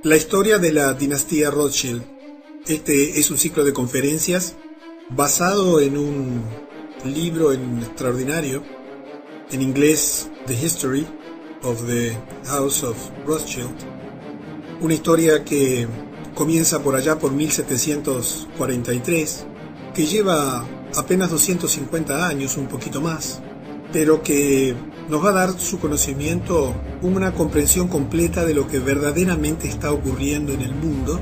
La historia de la dinastía Rothschild. Este es un ciclo de conferencias basado en un libro extraordinario, en inglés, The History of the House of Rothschild. Una historia que comienza por allá por 1743, que lleva apenas 250 años, un poquito más, pero que nos va a dar su conocimiento una comprensión completa de lo que verdaderamente está ocurriendo en el mundo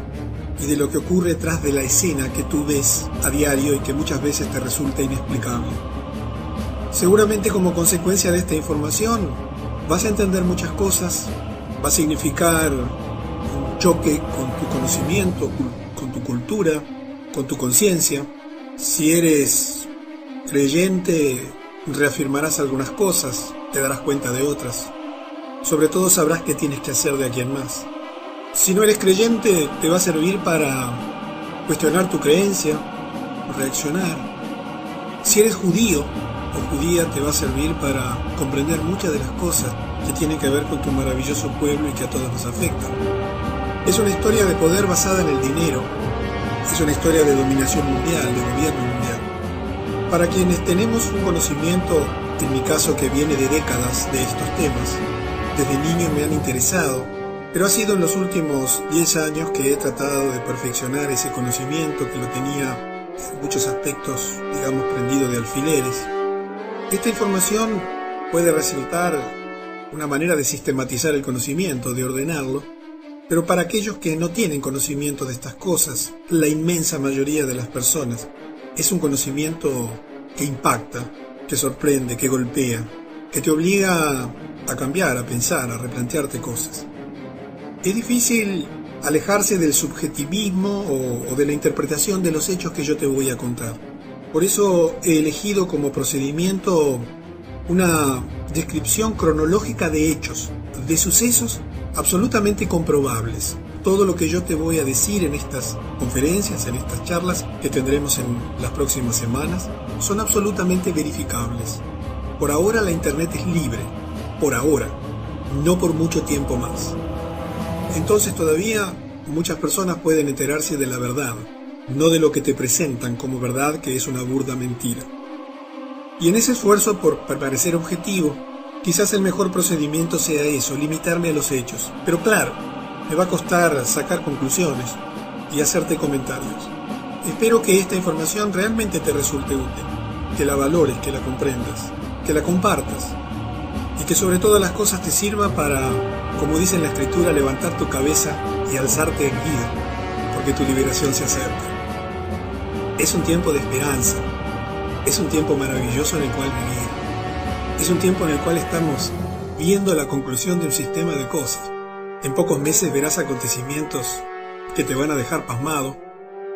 y de lo que ocurre tras de la escena que tú ves a diario y que muchas veces te resulta inexplicable. Seguramente como consecuencia de esta información vas a entender muchas cosas, va a significar un choque con tu conocimiento, con tu cultura, con tu conciencia. Si eres creyente, reafirmarás algunas cosas, te darás cuenta de otras. Sobre todo sabrás qué tienes que hacer de aquí en más. Si no eres creyente, te va a servir para cuestionar tu creencia, reaccionar. Si eres judío o judía, te va a servir para comprender muchas de las cosas que tienen que ver con tu maravilloso pueblo y que a todos nos afectan. Es una historia de poder basada en el dinero. Es una historia de dominación mundial, de gobierno mundial. Para quienes tenemos un conocimiento, en mi caso que viene de décadas de estos temas, desde niño me han interesado, pero ha sido en los últimos 10 años que he tratado de perfeccionar ese conocimiento que lo tenía en muchos aspectos, digamos, prendido de alfileres. Esta información puede resultar una manera de sistematizar el conocimiento, de ordenarlo, pero para aquellos que no tienen conocimiento de estas cosas, la inmensa mayoría de las personas, es un conocimiento que impacta, que sorprende, que golpea, que te obliga a cambiar, a pensar, a replantearte cosas. Es difícil alejarse del subjetivismo o de la interpretación de los hechos que yo te voy a contar. Por eso he elegido como procedimiento una descripción cronológica de hechos, de sucesos absolutamente comprobables. Todo lo que yo te voy a decir en estas conferencias, en estas charlas que tendremos en las próximas semanas, son absolutamente verificables. Por ahora la Internet es libre, por ahora, no por mucho tiempo más. Entonces todavía muchas personas pueden enterarse de la verdad, no de lo que te presentan como verdad, que es una burda mentira. Y en ese esfuerzo por parecer objetivo, quizás el mejor procedimiento sea eso, limitarme a los hechos. Pero claro, me va a costar sacar conclusiones y hacerte comentarios. Espero que esta información realmente te resulte útil, que la valores, que la comprendas, que la compartas y que sobre todas las cosas te sirva para, como dice en la Escritura, levantar tu cabeza y alzarte erguido, porque tu liberación se acerca. Es un tiempo de esperanza, es un tiempo maravilloso en el cual vivir, es un tiempo en el cual estamos viendo la conclusión de un sistema de cosas. En pocos meses verás acontecimientos que te van a dejar pasmado,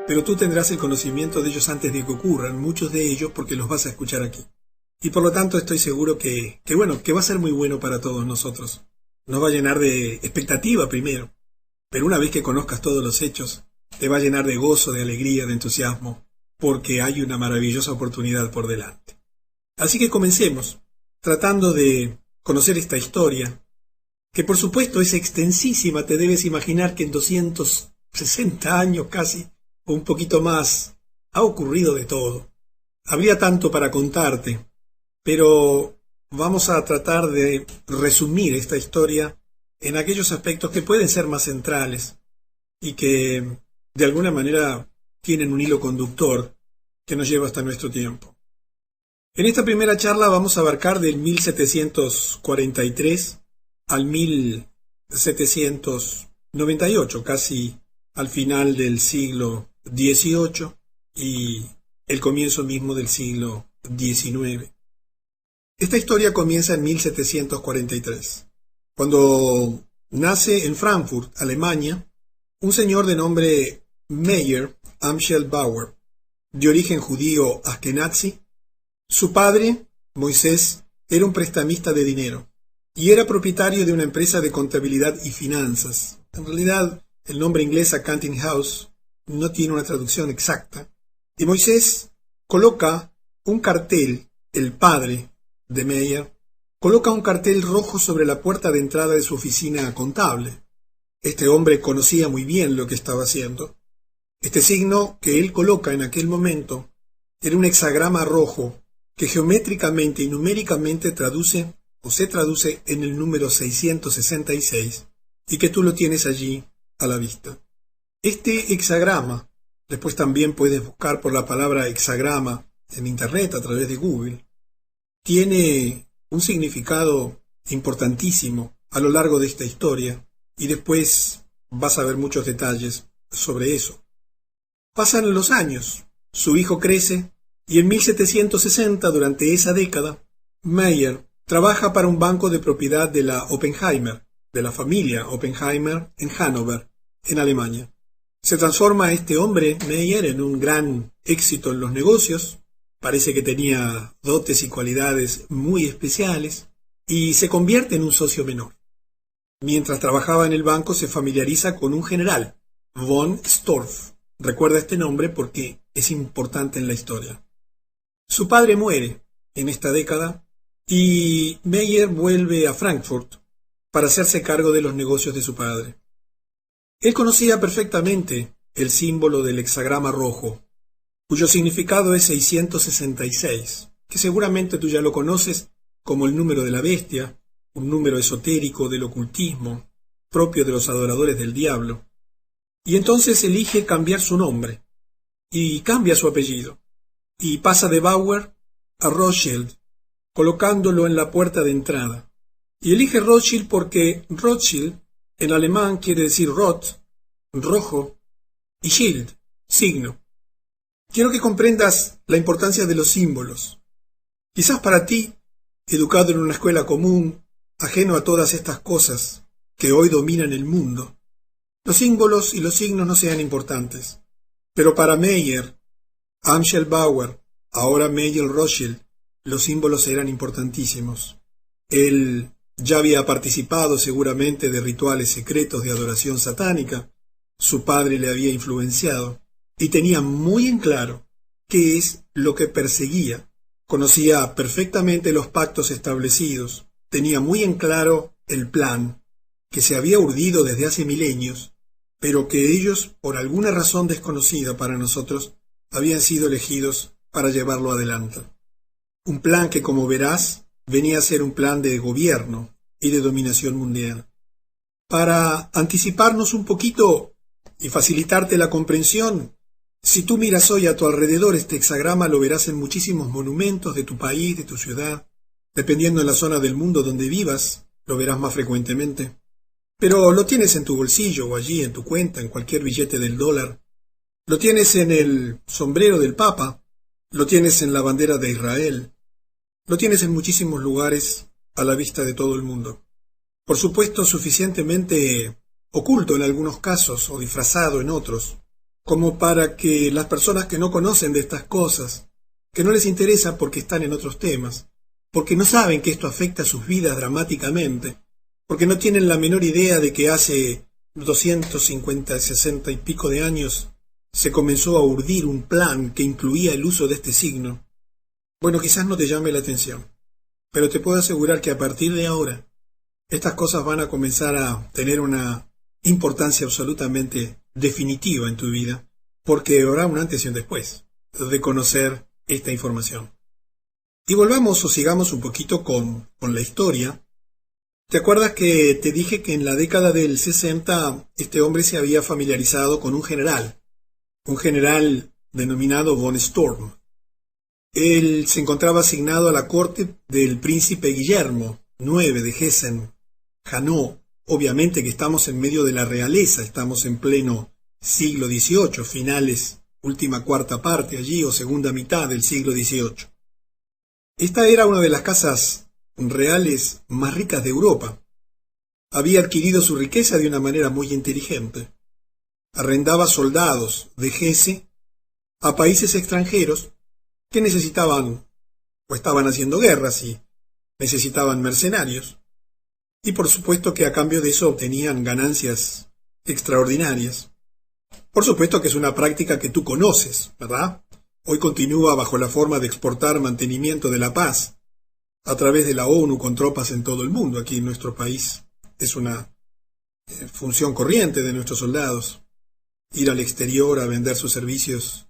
pero tú tendrás el conocimiento de ellos antes de que ocurran, muchos de ellos porque los vas a escuchar aquí. Y por lo tanto estoy seguro que va a ser muy bueno para todos nosotros. Nos va a llenar de expectativa primero, pero una vez que conozcas todos los hechos, te va a llenar de gozo, de alegría, de entusiasmo, porque hay una maravillosa oportunidad por delante. Así que comencemos, tratando de conocer esta historia, que por supuesto es extensísima. Te debes imaginar que en 260 años casi, o un poquito más, ha ocurrido de todo. Habría tanto para contarte, pero vamos a tratar de resumir esta historia en aquellos aspectos que pueden ser más centrales y que de alguna manera tienen un hilo conductor que nos lleva hasta nuestro tiempo. En esta primera charla vamos a abarcar del 1743 al 1798, casi al final del siglo XVIII y el comienzo mismo del siglo XIX. Esta historia comienza en 1743, cuando nace en Frankfurt, Alemania, un señor de nombre Meyer Amschel Bauer, de origen judío askenazi. Su padre, Moisés, era un prestamista de dinero y era propietario de una empresa de contabilidad y finanzas. En realidad, el nombre inglés Accounting House no tiene una traducción exacta. Y Moisés coloca un cartel, el padre de Meyer, coloca un cartel rojo sobre la puerta de entrada de su oficina contable. Este hombre conocía muy bien lo que estaba haciendo. Este signo que él coloca en aquel momento era un hexagrama rojo que geométricamente y numéricamente traduce o se traduce en el número 666 y que tú lo tienes allí a la vista. Este hexagrama, después también puedes buscar por la palabra hexagrama en Internet a través de Google, tiene un significado importantísimo a lo largo de esta historia y después vas a ver muchos detalles sobre eso. Pasan los años, su hijo crece y en 1760, durante esa década, Meyer trabaja para un banco de propiedad de la Oppenheimer, de la familia Oppenheimer en Hannover, en Alemania. Se transforma este hombre, Meyer, en un gran éxito en los negocios. Parece que tenía dotes y cualidades muy especiales y se convierte en un socio menor. Mientras trabajaba en el banco se familiariza con un general, von Storff. Recuerda este nombre porque es importante en la historia. Su padre muere en esta década y Meyer vuelve a Frankfurt para hacerse cargo de los negocios de su padre. Él conocía perfectamente el símbolo del hexagrama rojo, cuyo significado es 666, que seguramente tú ya lo conoces como el número de la bestia, un número esotérico del ocultismo, propio de los adoradores del diablo. Y entonces elige cambiar su nombre, y cambia su apellido, y pasa de Bauer a Rothschild, colocándolo en la puerta de entrada. Y elige Rothschild porque Rothschild en alemán quiere decir Roth, rojo, y Schild, signo. Quiero que comprendas la importancia de los símbolos. Quizás para ti, educado en una escuela común, ajeno a todas estas cosas que hoy dominan el mundo, los símbolos y los signos no sean importantes. Pero para Meyer, Amschel Bauer, ahora Meyer Rothschild, los símbolos eran importantísimos. Él ya había participado seguramente de rituales secretos de adoración satánica, su padre le había influenciado, y tenía muy en claro qué es lo que perseguía. Conocía perfectamente los pactos establecidos, tenía muy en claro el plan, que se había urdido desde hace milenios, pero que ellos, por alguna razón desconocida para nosotros, habían sido elegidos para llevarlo adelante. Un plan que, como verás, venía a ser un plan de gobierno y de dominación mundial. Para anticiparnos un poquito y facilitarte la comprensión, si tú miras hoy a tu alrededor este hexagrama lo verás en muchísimos monumentos de tu país, de tu ciudad. Dependiendo de la zona del mundo donde vivas, lo verás más frecuentemente. Pero lo tienes en tu bolsillo o allí en tu cuenta, en cualquier billete del dólar. Lo tienes en el sombrero del Papa, lo tienes en la bandera de Israel, lo tienes en muchísimos lugares a la vista de todo el mundo. Por supuesto, suficientemente oculto en algunos casos o disfrazado en otros, como para que las personas que no conocen de estas cosas, que no les interesa porque están en otros temas, porque no saben que esto afecta a sus vidas dramáticamente, porque no tienen la menor idea de que hace 250, 60 y pico de años se comenzó a urdir un plan que incluía el uso de este signo. Bueno, quizás no te llame la atención, pero te puedo asegurar que a partir de ahora estas cosas van a comenzar a tener una importancia absolutamente definitiva en tu vida, porque habrá un antes y un después de conocer esta información. Y volvamos o sigamos un poquito con la historia. ¿Te acuerdas que te dije que en la década del 60 este hombre se había familiarizado con un general denominado von Storm? Él se encontraba asignado a la corte del príncipe Guillermo IX de Hessen, Hanau. Obviamente que estamos en medio de la realeza, estamos en pleno siglo XVIII, finales, última cuarta parte allí o segunda mitad del siglo XVIII. Esta era una de las casas reales más ricas de Europa. Había adquirido su riqueza de una manera muy inteligente. Arrendaba soldados de Hesse a países extranjeros que necesitaban o estaban haciendo guerras y necesitaban mercenarios. Y por supuesto que a cambio de eso obtenían ganancias extraordinarias. Por supuesto que es una práctica que tú conoces, ¿verdad? Hoy continúa bajo la forma de exportar mantenimiento de la paz a través de la ONU con tropas en todo el mundo. Aquí en nuestro país es una función corriente de nuestros soldados, ir al exterior a vender sus servicios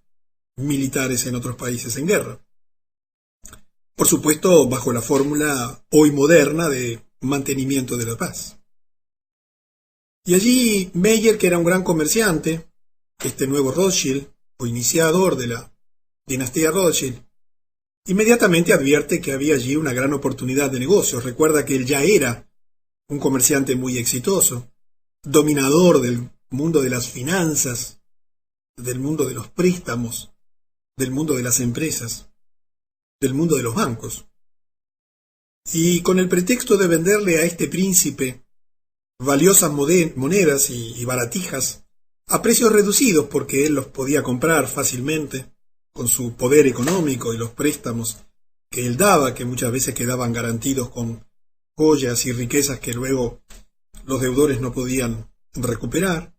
militares en otros países en guerra. Por supuesto, bajo la fórmula hoy moderna de mantenimiento de la paz. Y allí Meyer, que era un gran comerciante, este nuevo Rothschild, o iniciador de la dinastía Rothschild, inmediatamente advierte que había allí una gran oportunidad de negocios. Recuerda que él ya era un comerciante muy exitoso, dominador del mundo de las finanzas, del mundo de los préstamos, del mundo de las empresas, del mundo de los bancos. Y con el pretexto de venderle a este príncipe valiosas monedas y baratijas a precios reducidos, porque él los podía comprar fácilmente con su poder económico y los préstamos que él daba, que muchas veces quedaban garantidos con joyas y riquezas que luego los deudores no podían recuperar,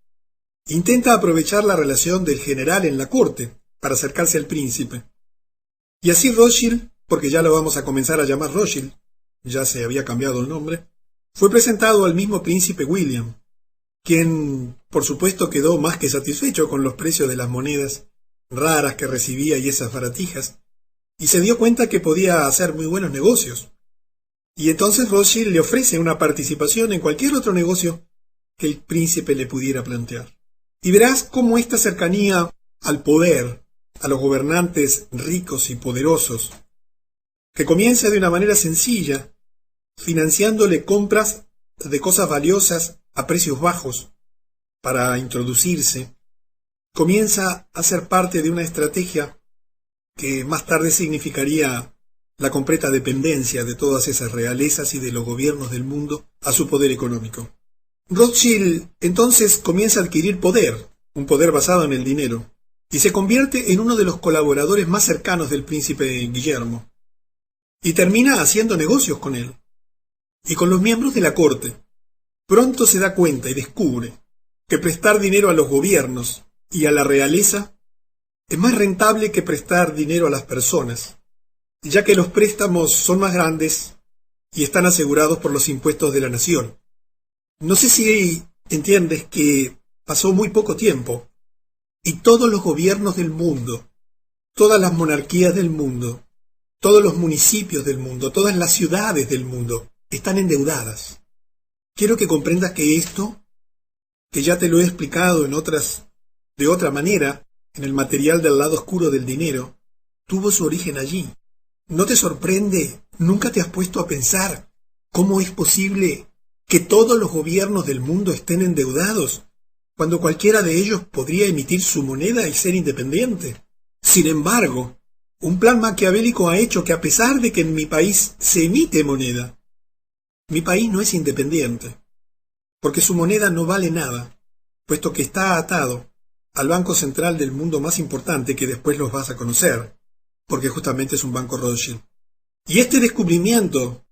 intenta aprovechar la relación del general en la corte para acercarse al príncipe. Y así Rothschild, porque ya lo vamos a comenzar a llamar Rothschild, ya se había cambiado el nombre, fue presentado al mismo príncipe William, quien por supuesto quedó más que satisfecho con los precios de las monedas raras que recibía y esas baratijas, y se dio cuenta que podía hacer muy buenos negocios. Y entonces Rothschild le ofrece una participación en cualquier otro negocio que el príncipe le pudiera plantear. Y verás cómo esta cercanía al poder, a los gobernantes ricos y poderosos, que comienza de una manera sencilla, financiándole compras de cosas valiosas a precios bajos para introducirse, comienza a ser parte de una estrategia que más tarde significaría la completa dependencia de todas esas realezas y de los gobiernos del mundo a su poder económico. Rothschild entonces comienza a adquirir poder, un poder basado en el dinero, y se convierte en uno de los colaboradores más cercanos del príncipe Guillermo, y termina haciendo negocios con él, y con los miembros de la corte. Pronto se da cuenta y descubre que prestar dinero a los gobiernos y a la realeza es más rentable que prestar dinero a las personas, ya que los préstamos son más grandes y están asegurados por los impuestos de la nación. No sé si entiendes que pasó muy poco tiempo y todos los gobiernos del mundo, todas las monarquías del mundo, todos los municipios del mundo, todas las ciudades del mundo están endeudadas. Quiero que comprendas que esto, que ya te lo he explicado de otra manera, en el material del lado oscuro del dinero, tuvo su origen allí. ¿No te sorprende? ¿Nunca te has puesto a pensar cómo es posible que todos los gobiernos del mundo estén endeudados, cuando cualquiera de ellos podría emitir su moneda y ser independiente? Sin embargo, un plan maquiavélico ha hecho que, a pesar de que en mi país se emite moneda, mi país no es independiente, porque su moneda no vale nada, puesto que está atado al banco central del mundo más importante, que después los vas a conocer, porque justamente es un banco Rothschild. Y este descubrimiento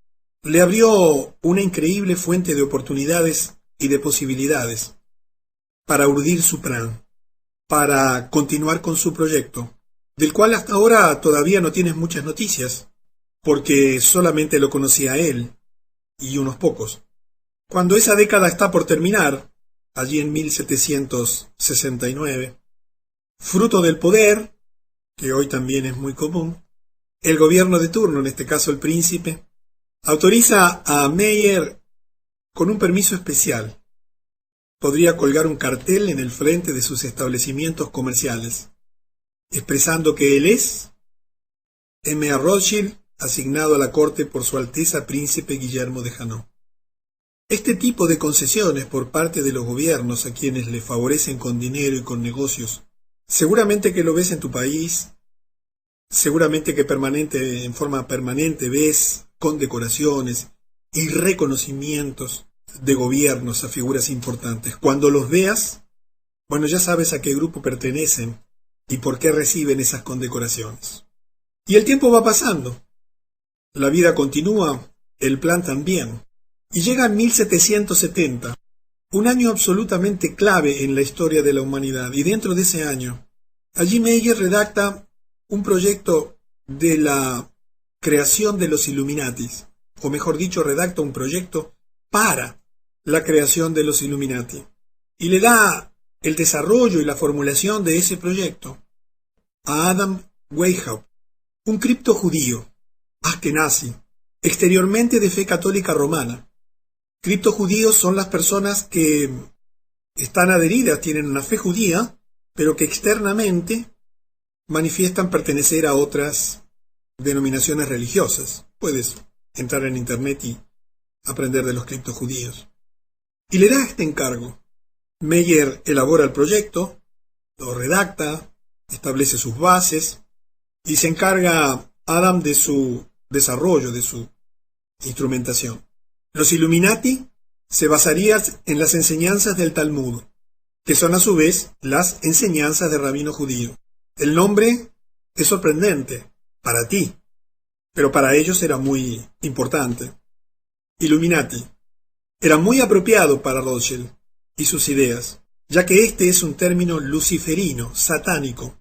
le abrió una increíble fuente de oportunidades y de posibilidades para urdir su plan, para continuar con su proyecto, del cual hasta ahora todavía no tienes muchas noticias, porque solamente lo conocía él y unos pocos. Cuando esa década está por terminar, allí en 1769, fruto del poder, que hoy también es muy común, el gobierno de turno, en este caso el príncipe, autoriza a Meyer con un permiso especial. Podría colgar un cartel en el frente de sus establecimientos comerciales, expresando que él es M. A. Rothschild, asignado a la corte por Su Alteza Príncipe Guillermo de Hainaut. Este tipo de concesiones por parte de los gobiernos a quienes le favorecen con dinero y con negocios, seguramente que lo ves en tu país, seguramente que en forma permanente ves condecoraciones y reconocimientos de gobiernos a figuras importantes. Cuando los veas, bueno, ya sabes a qué grupo pertenecen y por qué reciben esas condecoraciones. Y el tiempo va pasando, la vida continúa, el plan también. Y llega en 1770, un año absolutamente clave en la historia de la humanidad, y dentro de ese año, allí Meyer redacta un proyecto de la creación de los Illuminatis, o mejor dicho, redacta un proyecto para la creación de los Illuminati y le da el desarrollo y la formulación de ese proyecto a Adam Weishaupt, un cripto judío, askenazi, exteriormente de fe católica romana. Criptojudíos son las personas que están adheridas, tienen una fe judía, pero que externamente manifiestan pertenecer a otras denominaciones religiosas. Puedes entrar en internet y aprender de los criptojudíos. Y le da este encargo. Meyer elabora el proyecto, lo redacta, establece sus bases y se encarga Adam de su desarrollo, de su instrumentación. Los Illuminati se basarían en las enseñanzas del Talmud, que son a su vez las enseñanzas del rabino judío. El nombre es sorprendente para ti, pero para ellos era muy importante. Illuminati era muy apropiado para Rothschild y sus ideas, ya que este es un término luciferino, satánico,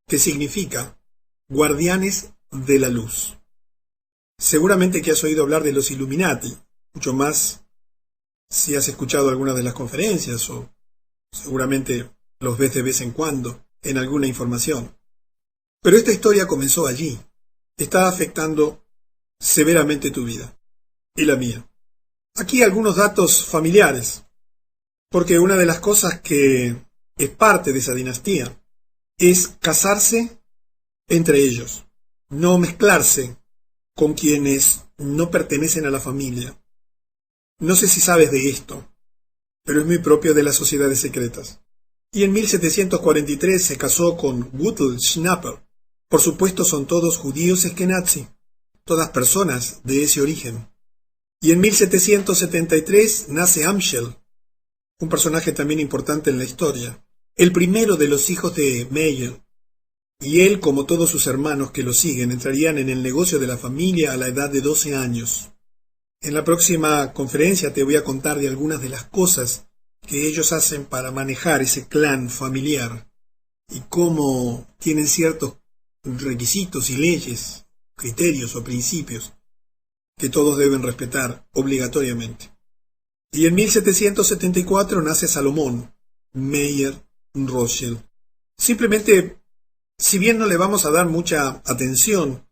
que significa guardianes de la luz. Seguramente que has oído hablar de los Illuminati, mucho más si has escuchado algunas de las conferencias o seguramente los ves de vez en cuando en alguna información. Pero esta historia comenzó allí. Está afectando severamente tu vida y la mía. Aquí algunos datos familiares, porque una de las cosas que es parte de esa dinastía es casarse entre ellos, no mezclarse con quienes no pertenecen a la familia. No sé si sabes de esto, pero es muy propio de las sociedades secretas. Y en 1743 se casó con Gutel Schnapper. Por supuesto son todos judíos eskenazi, todas personas de ese origen. Y en 1773 nace Amschel, un personaje también importante en la historia, el primero de los hijos de Meyer. Y él, como todos sus hermanos que lo siguen, entrarían en el negocio de la familia a la edad de 12 años. En la próxima conferencia te voy a contar de algunas de las cosas que ellos hacen para manejar ese clan familiar y cómo tienen ciertos requisitos y leyes, criterios o principios que todos deben respetar obligatoriamente. Y en 1774 nace Salomón Meyer Rothschild. Simplemente, si bien no le vamos a dar mucha atención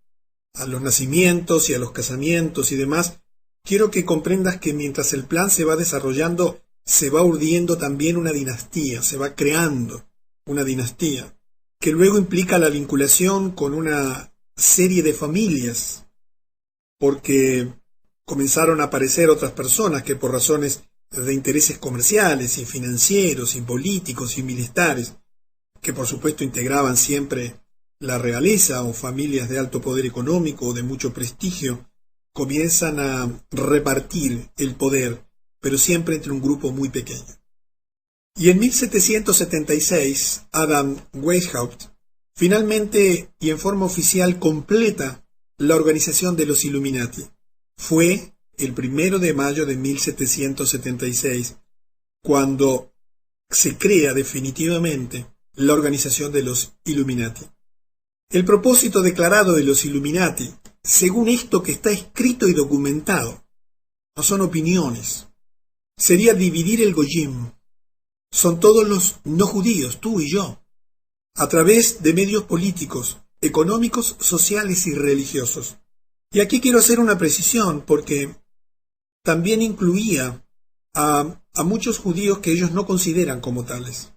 a los nacimientos y a los casamientos y demás, quiero que comprendas que mientras el plan se va desarrollando, se va urdiendo también una dinastía, se va creando una dinastía, que luego implica la vinculación con una serie de familias, porque comenzaron a aparecer otras personas que por razones de intereses comerciales y financieros y políticos y militares, que por supuesto integraban siempre la realeza o familias de alto poder económico o de mucho prestigio, comienzan a repartir el poder, pero siempre entre un grupo muy pequeño. Y en 1776, Adam Weishaupt finalmente y en forma oficial completa la organización de los Illuminati. Fue el 1 de mayo de 1776 cuando se crea definitivamente la organización de los Illuminati. El propósito declarado de los Illuminati, según esto que está escrito y documentado, no son opiniones, sería dividir el Goyim. Son todos los no judíos, tú y yo, a través de medios políticos, económicos, sociales y religiosos. Y aquí quiero hacer una precisión porque también incluía a muchos judíos que ellos no consideran como tales.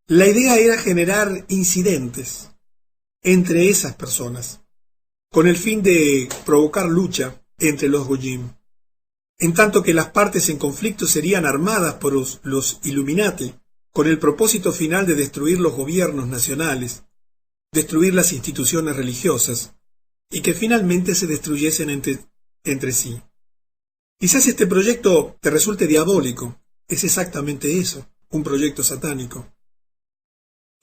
La idea era generar incidentes entre esas personas, con el fin de provocar lucha entre los Goyim, en tanto que las partes en conflicto serían armadas por los Illuminati, con el propósito final de destruir los gobiernos nacionales, destruir las instituciones religiosas, y que finalmente se destruyesen entre sí. Quizás este proyecto te resulte diabólico, es exactamente eso, un proyecto satánico.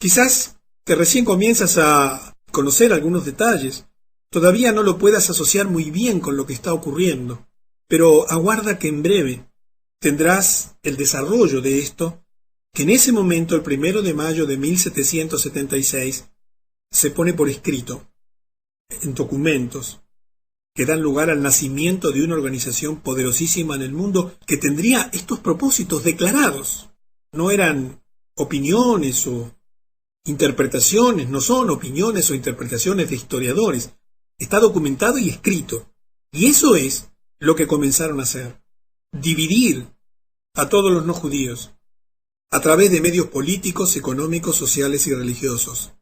Quizás que recién comienzas a conocer algunos detalles, todavía no lo puedas asociar muy bien con lo que está ocurriendo, pero aguarda que en breve tendrás el desarrollo de esto, que en ese momento, el 1 de mayo de 1776, se pone por escrito, en documentos, que dan lugar al nacimiento de una organización poderosísima en el mundo que tendría estos propósitos declarados. No eran opiniones o interpretaciones, no son opiniones o interpretaciones de historiadores. Está documentado y escrito. Y eso es lo que comenzaron a hacer. Dividir a todos los no judíos a través de medios políticos, económicos, sociales y religiosos.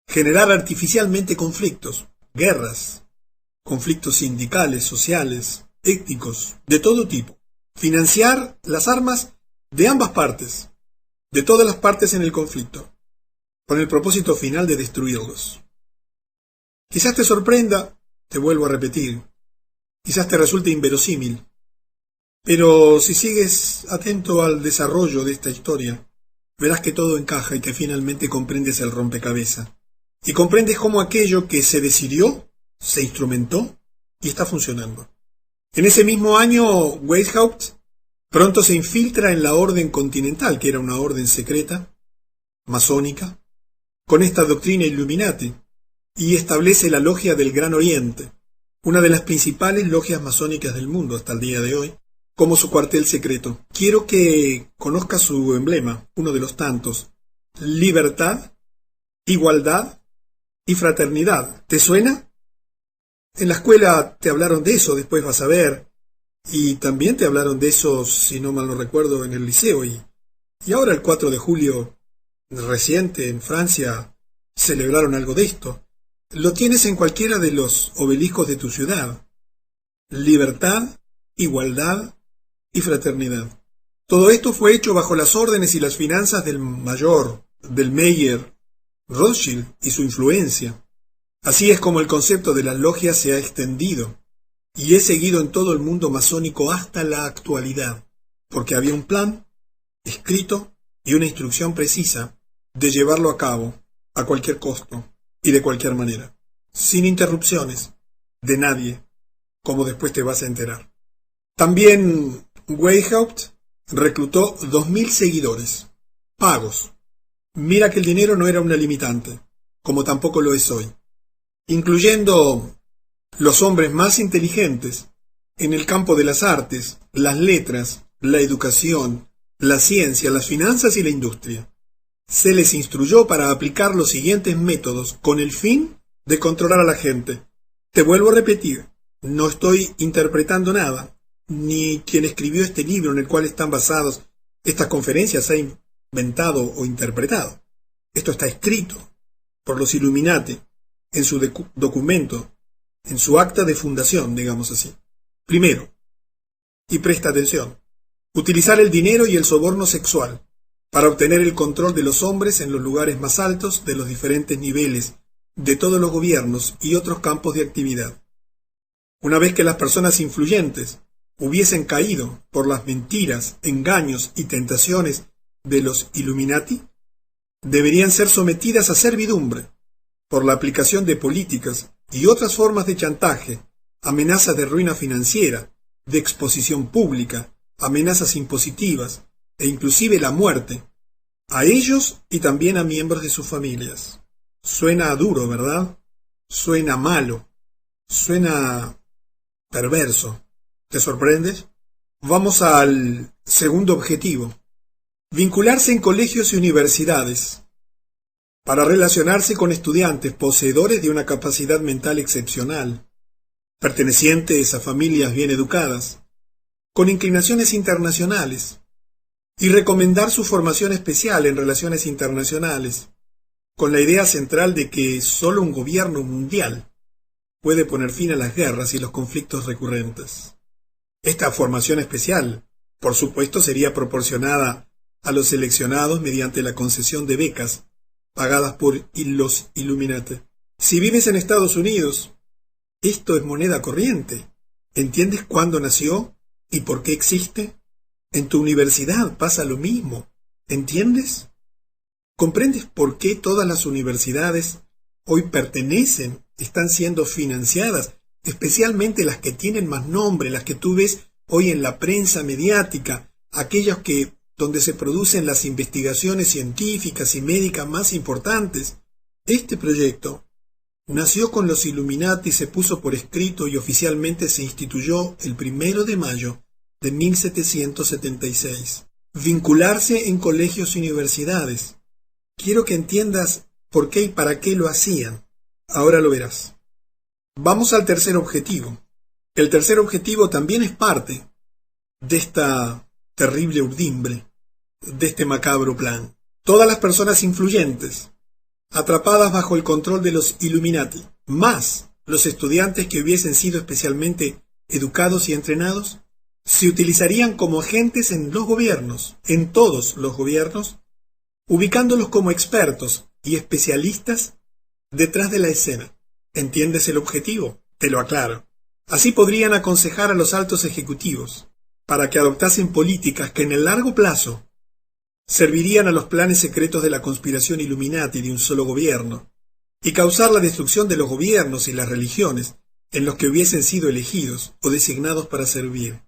Generar artificialmente conflictos, guerras, conflictos sindicales, sociales, étnicos, de todo tipo. Financiar las armas de ambas partes, de todas las partes en el conflicto, con el propósito final de destruirlos. Quizás te sorprenda, te vuelvo a repetir, quizás te resulte inverosímil, pero si sigues atento al desarrollo de esta historia, verás que todo encaja y que finalmente comprendes el rompecabezas. Y comprendes cómo aquello que se decidió, se instrumentó y está funcionando. En ese mismo año, Weishaupt pronto se infiltra en la Orden Continental, que era una orden secreta, masónica, con esta doctrina Illuminati, y establece la Logia del Gran Oriente, una de las principales logias masónicas del mundo hasta el día de hoy, como su cuartel secreto. Quiero que conozcas su emblema, uno de los tantos: libertad, igualdad y fraternidad. ¿Te suena? En la escuela te hablaron de eso, después vas a ver, y también te hablaron de eso, si no mal no recuerdo, en el liceo, y ahora el 4 de julio reciente en Francia celebraron algo de esto. Lo tienes en cualquiera de los obeliscos de tu ciudad. Libertad, igualdad y fraternidad. Todo esto fue hecho bajo las órdenes y las finanzas del mayor, del Mayer Rothschild y su influencia. Así es como el concepto de las logias se ha extendido y es seguido en todo el mundo masónico hasta la actualidad, porque había un plan escrito y una instrucción precisa de llevarlo a cabo a cualquier costo y de cualquier manera, sin interrupciones de nadie, como después te vas a enterar. También Weishaupt reclutó 2.000 seguidores, pagos. Mira que el dinero no era una limitante, como tampoco lo es hoy, incluyendo los hombres más inteligentes en el campo de las artes, las letras, la educación, la ciencia, las finanzas y la industria. Se les instruyó para aplicar los siguientes métodos con el fin de controlar a la gente. Te vuelvo a repetir, no estoy interpretando nada, ni quien escribió este libro en el cual están basadas estas conferencias ha inventado o interpretado. Esto está escrito por los Illuminati en su documento, en su acta de fundación, digamos así. Primero, y presta atención, utilizar el dinero y el soborno sexual para obtener el control de los hombres en los lugares más altos de los diferentes niveles de todos los gobiernos y otros campos de actividad. Una vez que las personas influyentes hubiesen caído por las mentiras, engaños y tentaciones de los Illuminati, deberían ser sometidas a servidumbre por la aplicación de políticas y otras formas de chantaje, amenazas de ruina financiera, de exposición pública, amenazas impositivas e inclusive la muerte, a ellos y también a miembros de sus familias. Suena duro, ¿verdad? Suena malo, suena perverso. ¿Te sorprendes? Vamos al segundo objetivo: vincularse en colegios y universidades para relacionarse con estudiantes poseedores de una capacidad mental excepcional, pertenecientes a familias bien educadas, con inclinaciones internacionales, y recomendar su formación especial en relaciones internacionales, con la idea central de que solo un gobierno mundial puede poner fin a las guerras y los conflictos recurrentes. Esta formación especial, por supuesto, sería proporcionada a los seleccionados mediante la concesión de becas pagadas por los Illuminati. Si vives en Estados Unidos, esto es moneda corriente. ¿Entiendes cuándo nació y por qué existe? En tu universidad pasa lo mismo. ¿Entiendes? ¿Comprendes por qué todas las universidades hoy pertenecen, están siendo financiadas, especialmente las que tienen más nombre, las que tú ves hoy en la prensa mediática, aquellas donde se producen las investigaciones científicas y médicas más importantes? Este proyecto Nació con los Illuminati, se puso por escrito y oficialmente se instituyó el 1 de mayo de 1776. Vincularse en colegios y universidades. Quiero que entiendas por qué y para qué lo hacían. Ahora lo verás. Vamos al tercer objetivo. El tercer objetivo también es parte de esta terrible urdimbre, de este macabro plan. Todas las personas influyentes, atrapadas bajo el control de los Illuminati, más los estudiantes que hubiesen sido especialmente educados y entrenados, se utilizarían como agentes en los gobiernos, en todos los gobiernos, ubicándolos como expertos y especialistas detrás de la escena. ¿Entiendes el objetivo? Te lo aclaro. Así podrían aconsejar a los altos ejecutivos para que adoptasen políticas que en el largo plazo servirían a los planes secretos de la conspiración Illuminati de un solo gobierno, y causar la destrucción de los gobiernos y las religiones en los que hubiesen sido elegidos o designados para servir.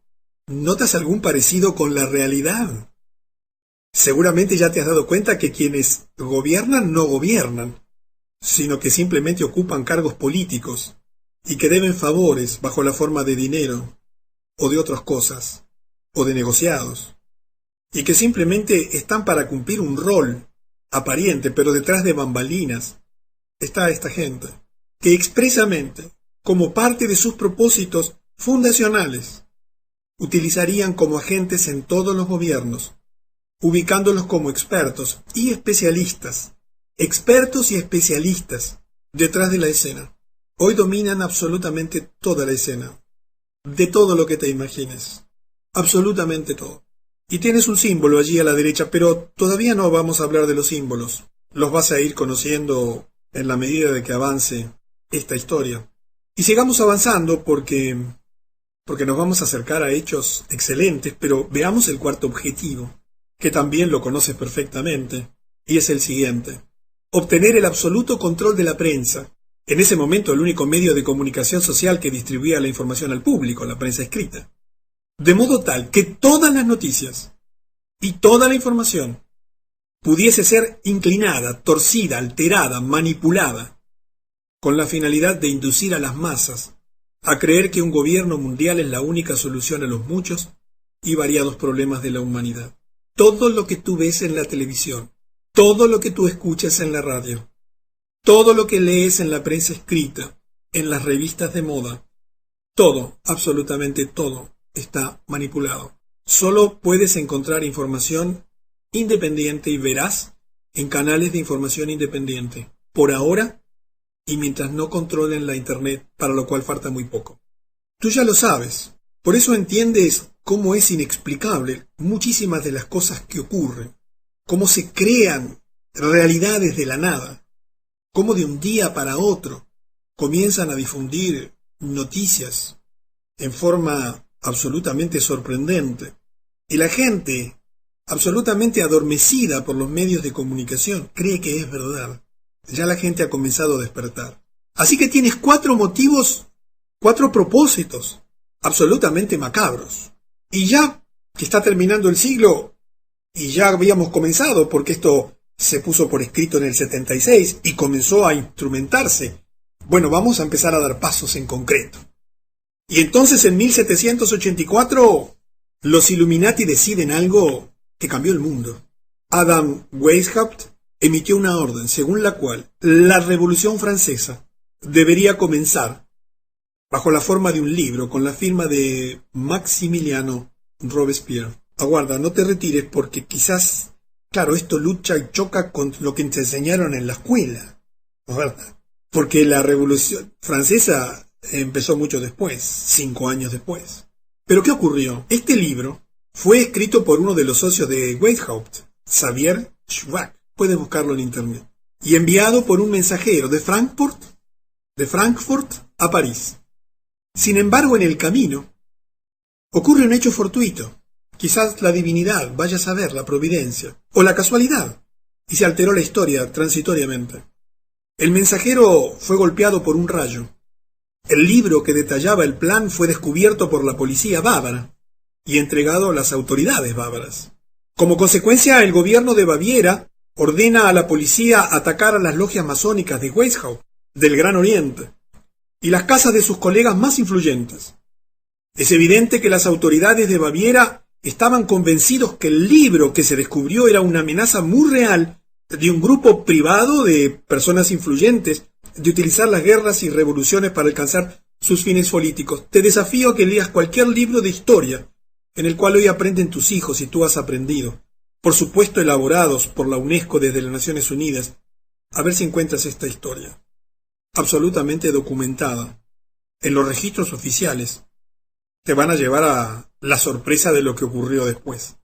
¿Notas algún parecido con la realidad? Seguramente ya te has dado cuenta que quienes gobiernan no gobiernan, sino que simplemente ocupan cargos políticos y que deben favores bajo la forma de dinero o de otras cosas, o de negociados, y que simplemente están para cumplir un rol aparente, pero detrás de bambalinas está esta gente, que expresamente, como parte de sus propósitos fundacionales, utilizarían como agentes en todos los gobiernos, ubicándolos como expertos y especialistas detrás de la escena. Hoy dominan absolutamente toda la escena, de todo lo que te imagines, absolutamente todo. Y tienes un símbolo allí a la derecha, pero todavía no vamos a hablar de los símbolos. Los vas a ir conociendo en la medida de que avance esta historia. Y sigamos avanzando porque nos vamos a acercar a hechos excelentes, pero veamos el cuarto objetivo, que también lo conoces perfectamente, y es el siguiente: obtener el absoluto control de la prensa. En ese momento el único medio de comunicación social que distribuía la información al público, la prensa escrita. De modo tal que todas las noticias y toda la información pudiese ser inclinada, torcida, alterada, manipulada, con la finalidad de inducir a las masas a creer que un gobierno mundial es la única solución a los muchos y variados problemas de la humanidad. Todo lo que tú ves en la televisión, todo lo que tú escuchas en la radio, todo lo que lees en la prensa escrita, en las revistas de moda, todo, absolutamente todo, está manipulado. Solo puedes encontrar información independiente y veraz en canales de información independiente, por ahora, y mientras no controlen la Internet, para lo cual falta muy poco. Tú ya lo sabes, por eso entiendes cómo es inexplicable muchísimas de las cosas que ocurren, cómo se crean realidades de la nada, cómo de un día para otro comienzan a difundir noticias en forma absolutamente sorprendente, y la gente, absolutamente adormecida por los medios de comunicación, cree que es verdad. Ya la gente ha comenzado a despertar. Así que tienes 4 motivos, 4 propósitos absolutamente macabros. Y ya que está terminando el siglo, y ya habíamos comenzado, porque esto se puso por escrito en el 76 y comenzó a instrumentarse, bueno, vamos a empezar a dar pasos en concreto. Y entonces en 1784 los Illuminati deciden algo que cambió el mundo. Adam Weishaupt emitió una orden según la cual la Revolución Francesa debería comenzar bajo la forma de un libro con la firma de Maximiliano Robespierre. Aguarda, no te retires porque quizás, claro, esto lucha y choca con lo que te enseñaron en la escuela, ¿no es verdad? Porque la Revolución Francesa empezó mucho después, 5 años después. ¿Pero qué ocurrió? Este libro fue escrito por uno de los socios de Weishaupt, Xavier Schwab, puedes buscarlo en internet, y enviado por un mensajero de Frankfurt a París. Sin embargo, en el camino ocurre un hecho fortuito, quizás la divinidad, vaya a saber, la providencia, o la casualidad, y se alteró la historia transitoriamente. El mensajero fue golpeado por un rayo. El libro que detallaba el plan fue descubierto por la policía bávara y entregado a las autoridades bávaras. Como consecuencia, el gobierno de Baviera ordena a la policía atacar a las logias masónicas de Weishaupt del Gran Oriente y las casas de sus colegas más influyentes. Es evidente que las autoridades de Baviera estaban convencidos que el libro que se descubrió era una amenaza muy real de un grupo privado de personas influyentes de utilizar las guerras y revoluciones para alcanzar sus fines políticos. Te desafío a que leas cualquier libro de historia en el cual hoy aprenden tus hijos y tú has aprendido, por supuesto elaborados por la UNESCO desde las Naciones Unidas, a ver si encuentras esta historia, absolutamente documentada, en los registros oficiales. Te van a llevar a la sorpresa de lo que ocurrió después.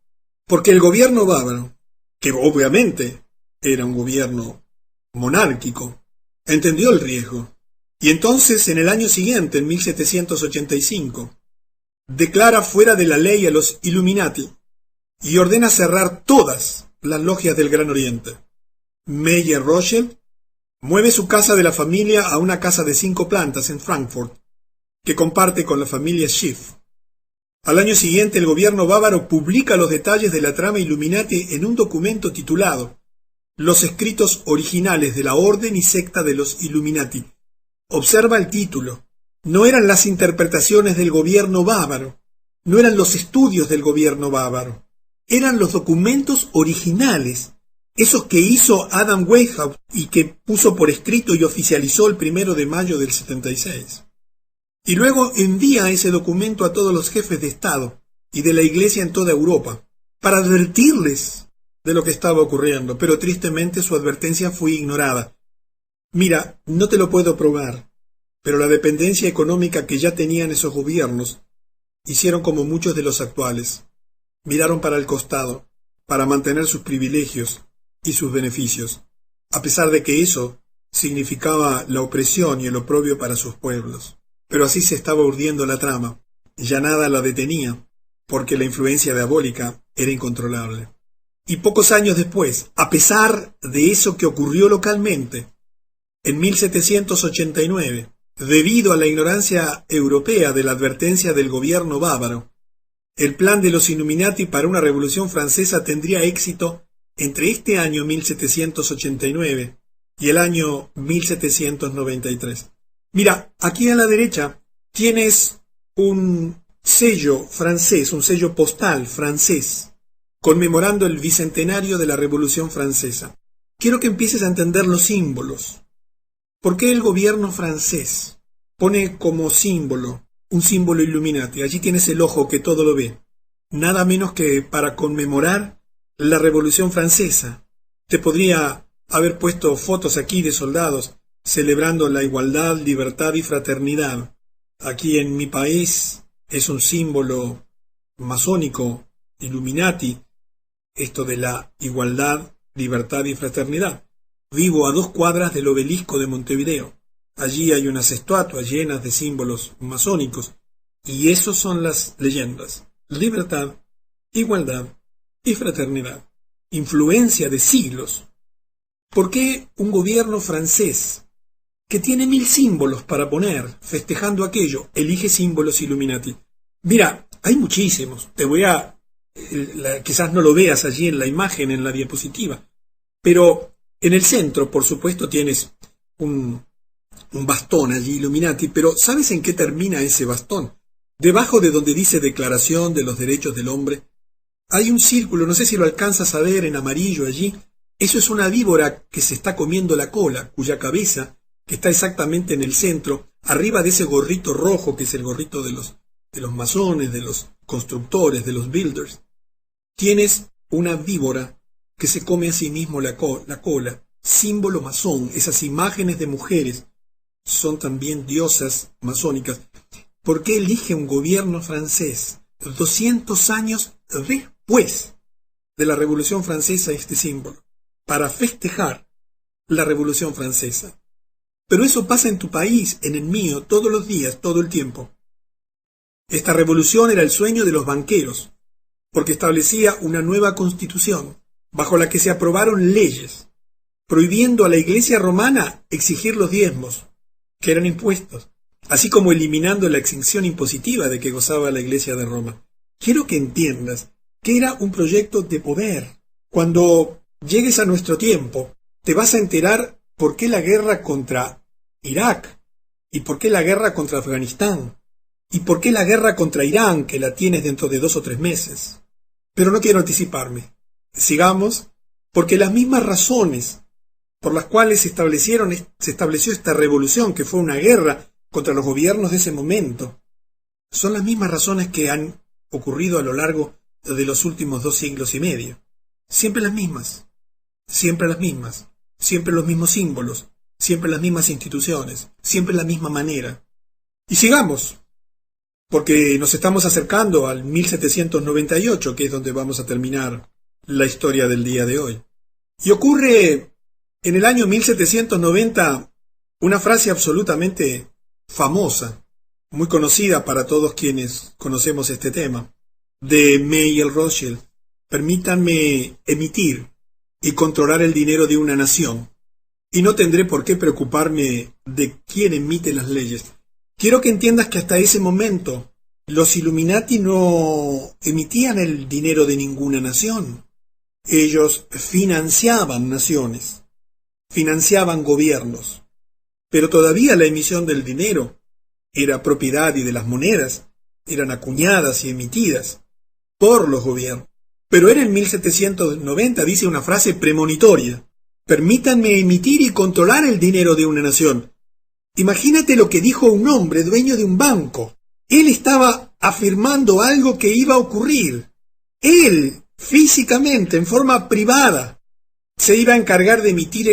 Porque el gobierno bávaro, que obviamente era un gobierno monárquico, entendió el riesgo. Y entonces, en el año siguiente, en 1785, declara fuera de la ley a los Illuminati y ordena cerrar todas las logias del Gran Oriente. Meyer Rothschild mueve su casa de la familia a una casa de 5 plantas en Frankfurt, que comparte con la familia Schiff. Al año siguiente, el gobierno bávaro publica los detalles de la trama Illuminati en un documento titulado Los escritos originales de la orden y secta de los Illuminati. Observa el título. No eran las interpretaciones del gobierno bávaro, no eran los estudios del gobierno bávaro, eran los documentos originales, esos que hizo Adam Weishaupt y que puso por escrito y oficializó el 1 de mayo del 76. Y luego envía ese documento a todos los jefes de Estado y de la Iglesia en toda Europa, para advertirles de lo que estaba ocurriendo, pero tristemente su advertencia fue ignorada. Mira, no te lo puedo probar, pero la dependencia económica que ya tenían esos gobiernos hicieron como muchos de los actuales. Miraron para el costado, para mantener sus privilegios y sus beneficios, a pesar de que eso significaba la opresión y el oprobio para sus pueblos. Pero así se estaba urdiendo la trama, ya nada la detenía, porque la influencia diabólica era incontrolable. Y pocos años después, a pesar de eso que ocurrió localmente, en 1789, debido a la ignorancia europea de la advertencia del gobierno bávaro, el plan de los Illuminati para una revolución francesa tendría éxito entre este año 1789 y el año 1793. Mira, aquí a la derecha tienes un sello francés, un sello postal francés, conmemorando el bicentenario de la Revolución Francesa. Quiero que empieces a entender los símbolos. ¿Por qué el gobierno francés pone como símbolo un símbolo Illuminati? Allí tienes el ojo que todo lo ve. Nada menos que para conmemorar la Revolución Francesa. Te podría haber puesto fotos aquí de soldados celebrando la igualdad, libertad y fraternidad. Aquí en mi país es un símbolo masónico, Illuminati, esto de la igualdad, libertad y fraternidad. Vivo a 2 cuadras del obelisco de Montevideo. Allí hay unas estatuas llenas de símbolos masónicos, y esos son las leyendas. Libertad, igualdad y fraternidad. Influencia de siglos. ¿Por qué un gobierno francés, que tiene 1000 símbolos para poner, festejando aquello, elige símbolos Illuminati? Mira, hay muchísimos. Quizás no lo veas allí en la imagen, en la diapositiva, pero en el centro, por supuesto, tienes un bastón allí, Illuminati, pero ¿sabes en qué termina ese bastón? Debajo de donde dice Declaración de los Derechos del Hombre, hay un círculo, no sé si lo alcanzas a ver en amarillo allí. Eso es una víbora que se está comiendo la cola, cuya cabeza, que está exactamente en el centro, arriba de ese gorrito rojo, que es el gorrito de los masones, de los constructores, de los builders, tienes una víbora que se come a sí mismo la cola, símbolo masón. Esas imágenes de mujeres son también diosas masónicas. ¿Por qué elige un gobierno francés 200 años después de la Revolución Francesa este símbolo? Para festejar la Revolución Francesa. Pero eso pasa en tu país, en el mío, todos los días, todo el tiempo. Esta revolución era el sueño de los banqueros, porque establecía una nueva constitución, bajo la que se aprobaron leyes, prohibiendo a la Iglesia romana exigir los diezmos, que eran impuestos, así como eliminando la exención impositiva de que gozaba la Iglesia de Roma. Quiero que entiendas que era un proyecto de poder. Cuando llegues a nuestro tiempo, te vas a enterar por qué la guerra contra Irak? ¿Y por qué la guerra contra Afganistán? ¿Y por qué la guerra contra Irán, que la tienes dentro de 2 o 3 meses? Pero no quiero anticiparme. Sigamos, porque las mismas razones por las cuales se estableció esta revolución, que fue una guerra contra los gobiernos de ese momento, son las mismas razones que han ocurrido a lo largo de los últimos 2 siglos y medio. Siempre las mismas, siempre las mismas, siempre los mismos símbolos, siempre las mismas instituciones, siempre la misma manera. Y sigamos, porque nos estamos acercando al 1798, que es donde vamos a terminar la historia del día de hoy. Y ocurre en el año 1790 una frase absolutamente famosa, muy conocida para todos quienes conocemos este tema, de Mayer Rothschild: permítanme emitir y controlar el dinero de una nación, y no tendré por qué preocuparme de quién emite las leyes. Quiero que entiendas que hasta ese momento los Illuminati no emitían el dinero de ninguna nación. Ellos financiaban naciones, financiaban gobiernos, pero todavía la emisión del dinero era propiedad, y de las monedas eran acuñadas y emitidas por los gobiernos. Pero era en 1790, dice una frase premonitoria: permítanme emitir y controlar el dinero de una nación. Imagínate lo que dijo un hombre dueño de un banco. Él estaba afirmando algo que iba a ocurrir. Él, físicamente, en forma privada, se iba a encargar de emitir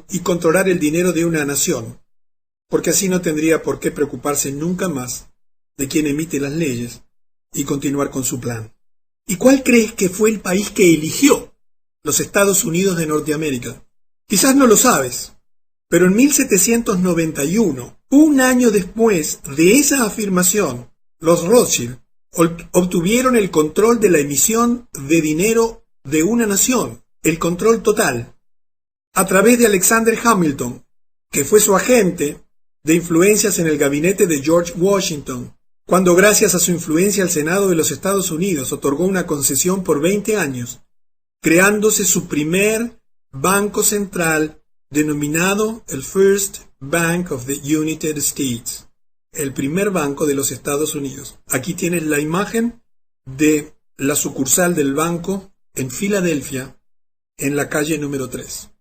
y controlar el dinero de una nación, porque así no tendría por qué preocuparse nunca más de quién emite las leyes y continuar con su plan. ¿Y cuál crees que fue el país que eligió? Los Estados Unidos de Norteamérica. Quizás no lo sabes, pero en 1791, un año después de esa afirmación, los Rothschild obtuvieron el control de la emisión de dinero de una nación, el control total, a través de Alexander Hamilton, que fue su agente de influencias en el gabinete de George Washington, cuando gracias a su influencia el Senado de los Estados Unidos otorgó una concesión por 20 años, creándose su primer banco central denominado el First Bank of the United States, el primer banco de los Estados Unidos. Aquí tienes la imagen de la sucursal del banco en Filadelfia, en la calle número 3.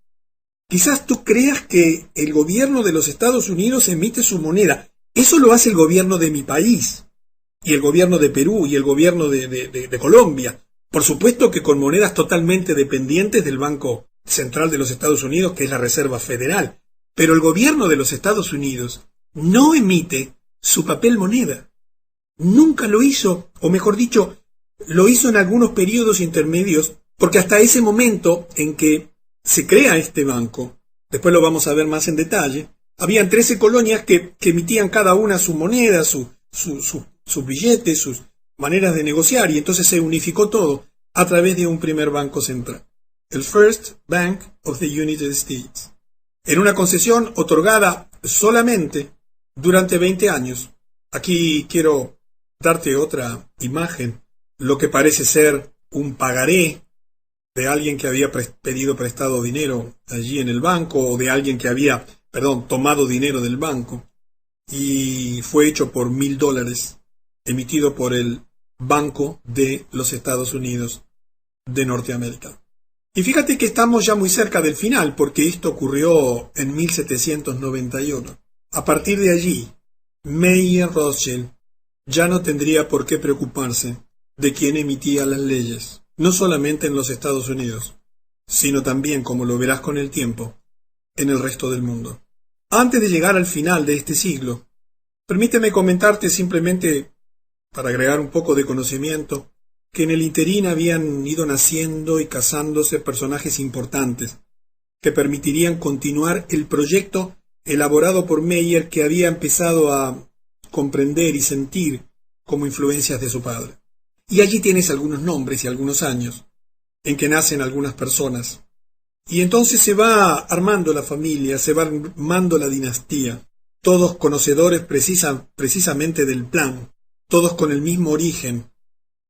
Quizás tú creas que el gobierno de los Estados Unidos emite su moneda. Eso lo hace el gobierno de mi país, y el gobierno de Perú, y el gobierno de Colombia. Por supuesto que con monedas totalmente dependientes del Banco Central de los Estados Unidos, que es la Reserva Federal. Pero el gobierno de los Estados Unidos no emite su papel moneda. Nunca lo hizo, o mejor dicho, lo hizo en algunos periodos intermedios, porque hasta ese momento en que se crea este banco, después lo vamos a ver más en detalle, habían 13 colonias que emitían cada una su moneda, sus billetes, sus maneras de negociar, y entonces se unificó todo a través de un primer banco central, el First Bank of the United States, en una concesión otorgada solamente durante 20 años. Aquí quiero darte otra imagen, lo que parece ser un pagaré de alguien que había pedido prestado dinero allí en el banco, o de alguien que había, tomado dinero del banco, y fue hecho por $1,000, emitido por el Banco de los Estados Unidos de Norteamérica. Y fíjate que estamos ya muy cerca del final, porque esto ocurrió en 1791. A partir de allí, Mayer Rothschild ya no tendría por qué preocuparse de quién emitía las leyes, no solamente en los Estados Unidos, sino también, como lo verás con el tiempo, en el resto del mundo. Antes de llegar al final de este siglo, permíteme comentarte simplemente, para agregar un poco de conocimiento, que en el interín habían ido naciendo y casándose personajes importantes que permitirían continuar el proyecto elaborado por Mayer, que había empezado a comprender y sentir como influencias de su padre. Y allí tienes algunos nombres y algunos años en que nacen algunas personas. Y entonces se va armando la familia, se va armando la dinastía, todos conocedores precisamente del plan, todos con el mismo origen,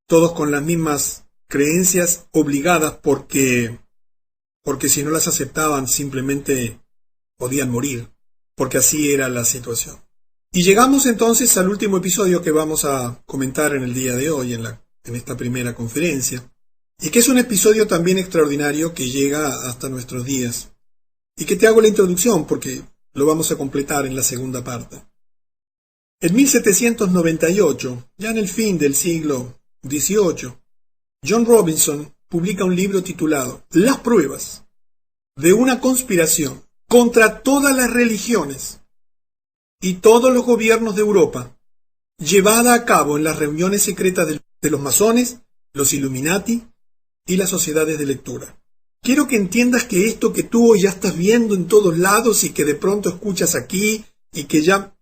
todos con las mismas creencias obligadas porque si no las aceptaban simplemente podían morir. porque así era la situación. Y llegamos entonces al último episodio que vamos a comentar en el día de hoy, en esta primera conferencia, y que es un episodio también extraordinario que llega hasta nuestros días, y que te hago la introducción porque lo vamos a completar en la segunda parte. En 1798, ya en el fin del siglo XVIII, John Robinson publica un libro titulado Las pruebas de una conspiración contra todas las religiones y todos los gobiernos de Europa, llevada a cabo en las reuniones secretas de los masones, los Illuminati y las sociedades de lectura. Quiero que entiendas que esto que tú hoy ya estás viendo en todos lados y que de pronto escuchas aquí y que ya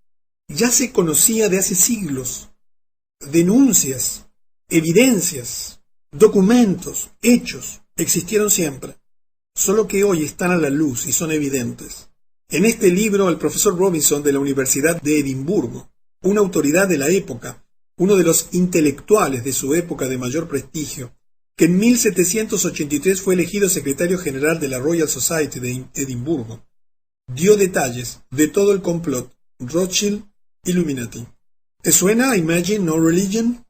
se conocía de hace siglos, denuncias, evidencias, documentos, hechos, existieron siempre, solo que hoy están a la luz y son evidentes. En este libro, el profesor Robinson de la Universidad de Edimburgo, una autoridad de la época, uno de los intelectuales de su época de mayor prestigio, que en 1783 fue elegido secretario general de la Royal Society de Edimburgo, dio detalles de todo el complot Rothschild Illuminati. ¿Te suena Imagine No Religion?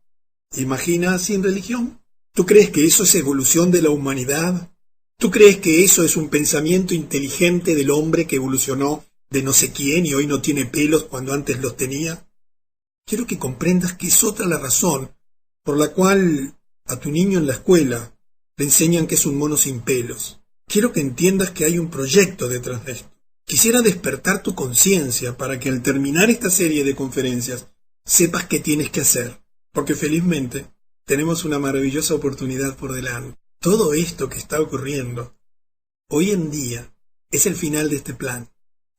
¿Imagina sin religión? ¿Tú crees que eso es evolución de la humanidad? ¿Tú crees que eso es un pensamiento inteligente del hombre que evolucionó de no sé quién y hoy no tiene pelos cuando antes los tenía? Quiero que comprendas que es otra la razón por la cual a tu niño en la escuela le enseñan que es un mono sin pelos. Quiero que entiendas que hay un proyecto detrás de esto. Quisiera despertar tu conciencia para que al terminar esta serie de conferencias sepas qué tienes que hacer, porque felizmente tenemos una maravillosa oportunidad por delante. Todo esto que está ocurriendo hoy en día es el final de este plan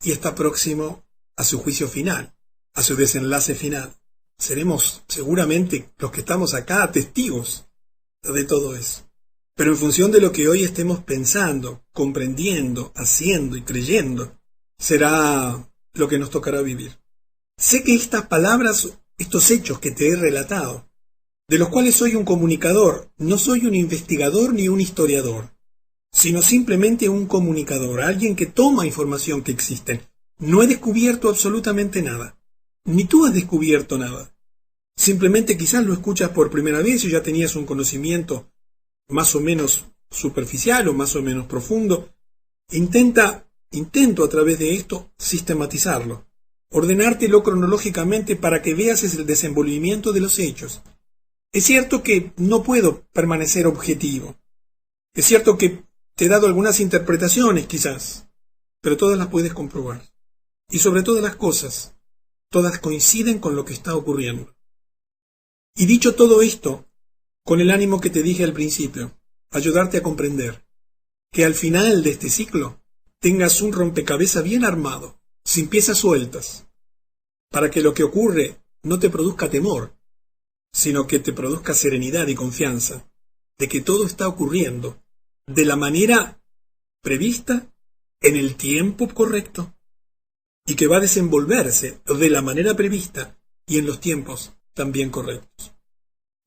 y está próximo a su juicio final, a su desenlace final. Seremos seguramente los que estamos acá testigos de todo eso. Pero en función de lo que hoy estemos pensando, comprendiendo, haciendo y creyendo, será lo que nos tocará vivir. Sé que estas palabras, estos hechos que te he relatado, de los cuales soy un comunicador, no soy un investigador ni un historiador, sino simplemente un comunicador, alguien que toma información que existe. No he descubierto absolutamente nada, ni tú has descubierto nada. Simplemente quizás lo escuchas por primera vez y ya tenías un conocimiento más o menos superficial o más o menos profundo. Intento a través de esto sistematizarlo, ordenártelo cronológicamente para que veas el desenvolvimiento de los hechos. Es cierto que no puedo permanecer objetivo. Es cierto que te he dado algunas interpretaciones quizás, pero todas las puedes comprobar. Y sobre todas las cosas, todas coinciden con lo que está ocurriendo. Y dicho todo esto, con el ánimo que te dije al principio, ayudarte a comprender que al final de este ciclo tengas un rompecabezas bien armado, sin piezas sueltas, para que lo que ocurre no te produzca temor, sino que te produzca serenidad y confianza de que todo está ocurriendo de la manera prevista, en el tiempo correcto, y que va a desenvolverse de la manera prevista y en los tiempos también correctos.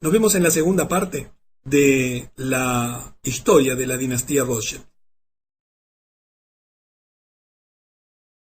Nos vemos en la segunda parte de la historia de la dinastía Rothschild.